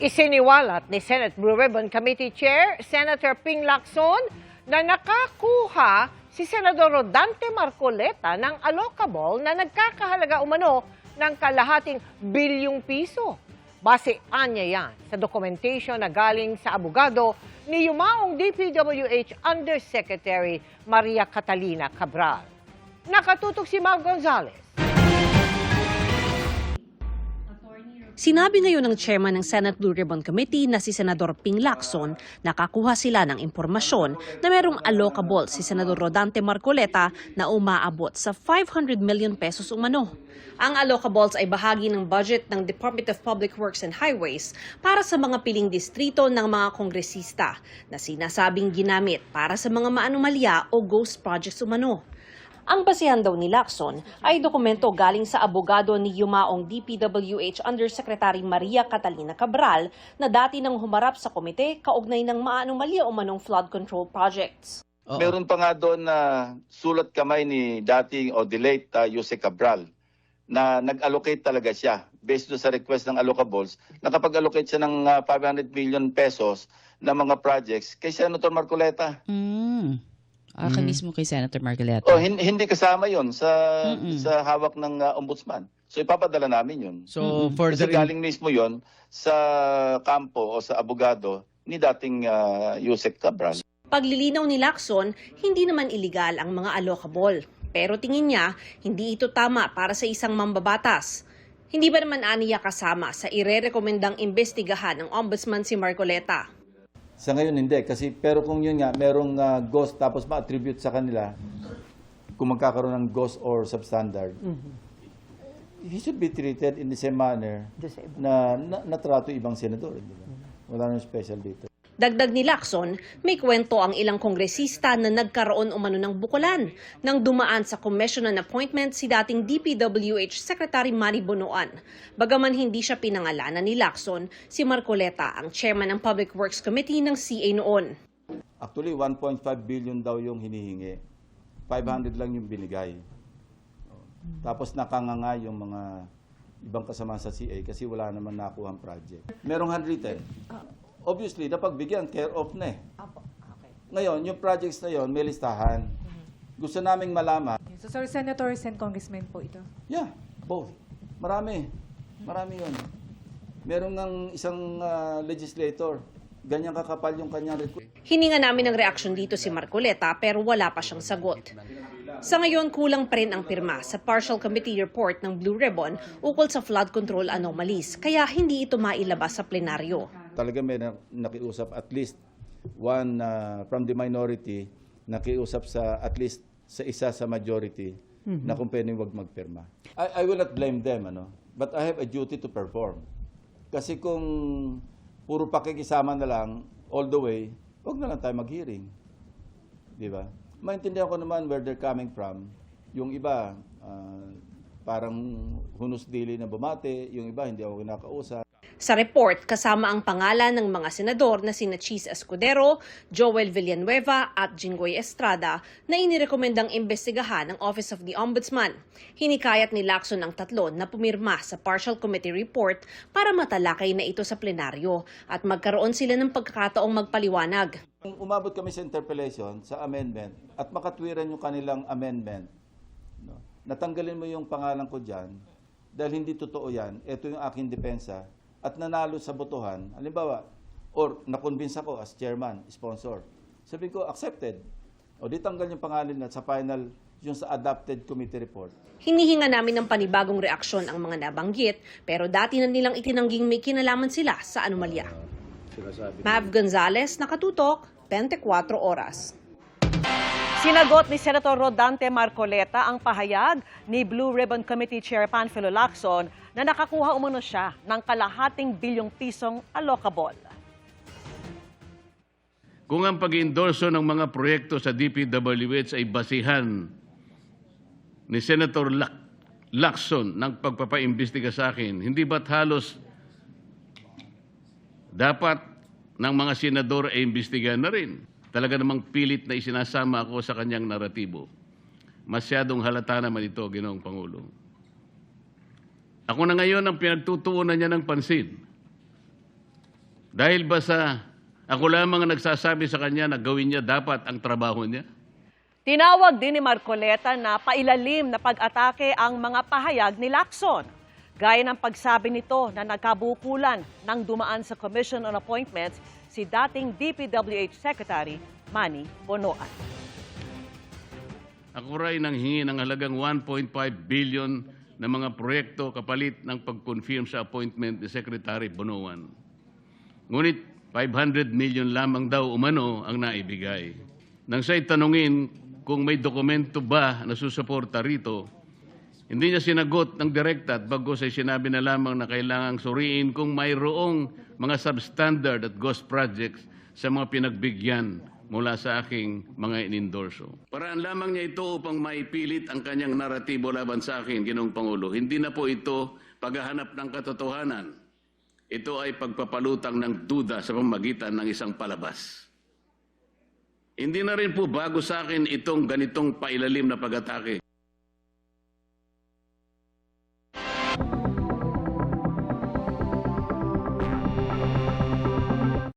Isiniwalat ni Senate Blue Ribbon Committee Chair Senator Ping Lacson na nakakuha si Senador Rodante Marcoleta ng allocable na nagkakahalaga umano ng kalahating bilyong piso. Base anya yan sa documentation na galing sa abogado ni yumaong DPWH Undersecretary Maria Catalina Cabral. Nakatutok si Mav Gonzalez. Sinabi ngayon ng chairman ng Senate Blue Ribbon Committee na si Senador Ping Lacson, nakakuha sila ng impormasyon na merong allocable si Senador Rodante Marcoleta na umaabot sa 500 million pesos umano. Ang allocables ay bahagi ng budget ng Department of Public Works and Highways para sa mga piling distrito ng mga kongresista na sinasabing ginamit para sa mga maanumalya o ghost projects umano. Ang basihan daw ni Lacson ay dokumento galing sa abogado ni yumaong DPWH Undersecretary Maria Catalina Cabral na dati nang humarap sa komite kaugnay ng maanumalya o manong flood control projects. Meron pa nga doon na sulat kamay ni dating o the late Jose Cabral na nag-allocate talaga siya based doon sa request ng allocables. Nakapag-allocate siya ng 500 million pesos na mga projects kay Senator Marcoleta. Mismo kay Senator Marcoleta. Hindi kasama yon sa hawak ng ombudsman. So ipapadala namin yun. So Kasi galing mismo yon sa kampo o sa abogado ni dating Yusek Cabral. Paglilinaw ni Lacson, hindi naman iligal ang mga allocable. Pero tingin niya, hindi ito tama para sa isang mambabatas. Hindi ba naman aniya kasama sa irerekomendang imbestigahan ng ombudsman si Marcoleta? Sa ngayon hindi, pero kung yun nga, merong ghost tapos ma-attribute sa kanila, kung magkakaroon ng ghost or substandard, he should be treated in the same manner na natrato ibang senador. Wala nang special dito. Dagdag ni Lacson, may kwento ang ilang kongresista na nagkaroon umano ng bukulan nang dumaan sa commission on appointment si dating DPWH Secretary Manny Bonoan. Bagaman hindi siya pinangalanan ni Lacson, si Marcoleta ang chairman ng Public Works Committee ng CA noon. Actually, 1.5 billion daw yung hinihingi. 500 lang yung binigay. Tapos nakanganga yung mga ibang kasama sa CA kasi wala naman nakuhang project. Merong handwritten. Obviously, napagbigyan, care of na eh. Ngayon, yung projects na yon may listahan. Gusto naming malaman. So, sir, senators and congressmen po ito? Yeah, both. Marami. Marami yun. Meron ng isang legislator. Ganyan kakapal yung kanyang request. Hininga namin ng reaksyon dito si Marcoleta pero wala pa siyang sagot. Sa ngayon, kulang pa rin ang pirma sa partial committee report ng Blue Ribbon ukol sa flood control anomalies, kaya hindi ito mailabas sa plenaryo. Talaga may nakiusap at least one from the minority, nakiusap sa at least sa isa sa majority na kung pwedeng wag magpirma. I will not blame them, but I have a duty to perform. Kasi kung puro pakikisama na lang all the way, wag na lang tayo mag-hearing. Di ba? Maintindihan ko naman where they're coming from. Yung iba, parang hunus-dili na bumate. Yung iba, hindi ako kinakausap. Sa report, kasama ang pangalan ng mga senador na sina Chis Escudero, Joel Villanueva at Jinggoy Estrada na inirekomendang imbestigahan ng Office of the Ombudsman. Hinikayat ni Lacson ang tatlo na pumirma sa partial committee report para matalakay na ito sa plenaryo at magkaroon sila ng pagkakataong magpaliwanag. Kung umabot kami sa interpellation, sa amendment, at makatwiran yung kanilang amendment, natanggalin mo yung pangalan ko dyan, dahil hindi totoo yan, ito yung aking depensa, at nanalo sa botohan, halimbawa, or na-convince ako as chairman, sponsor, sabi ko, accepted. O di tanggal yung pangalan na sa final, yung sa adopted committee report. Hinihinga namin ng panibagong reaksyon ang mga nabanggit, pero dati na nilang itinangging may kinalaman sila sa anomalya. Mav Gonzalez, Nakatutok, 24 Oras. Sinagot ni Senator Rodante Marcoleta ang pahayag ni Blue Ribbon Committee Chair Panfilo Lacson na nakakuha umano siya ng kalahating bilyong pisong allocable. Kung ang pag-endorso ng mga proyekto sa DPWH ay basihan ni Senator Lacson ng pagpapaimbestiga sa akin, hindi ba't halos dapat ng mga senador ay imbestigahan na rin? Talaga namang pilit na isinasama ako sa kanyang naratibo. Masyadong halata naman ito, Ginoong Pangulo. Ako na ngayon ang pinagtutuunan niya ng pansin. Dahil ba sa ako lamang ang nagsasabi sa kanya na gawin niya dapat ang trabaho niya? Tinawag din ni Marcoleta na pailalim na pag-atake ang mga pahayag ni Lacson. Gaya ng pagsabi nito na nagkabukulan ng dumaan sa Commission on Appointments si dating DPWH Secretary Manny Bonoan. Ako rin nanghingi ng halagang 1.5 billion na mga proyekto kapalit ng pag-confirm sa appointment ni Secretary Bonoan. Ngunit 500 million lamang daw umano ang naibigay. Nang siya'y tanungin kung may dokumento ba na susuporta rito, hindi niya sinagot ng direkta at bagos ay sinabi na lamang na kailangang suriin kung mayroong mga substandard at ghost projects sa mga pinagbigyan mula sa aking mga inendorso. Paraan lamang niya ito upang maipilit ang kanyang naratibo laban sa akin, Ginoong Pangulo. Hindi na po ito paghahanap ng katotohanan. Ito ay pagpapalutang ng duda sa pamagitan ng isang palabas. Hindi na rin po bago sa akin itong ganitong pailalim na pag-atake.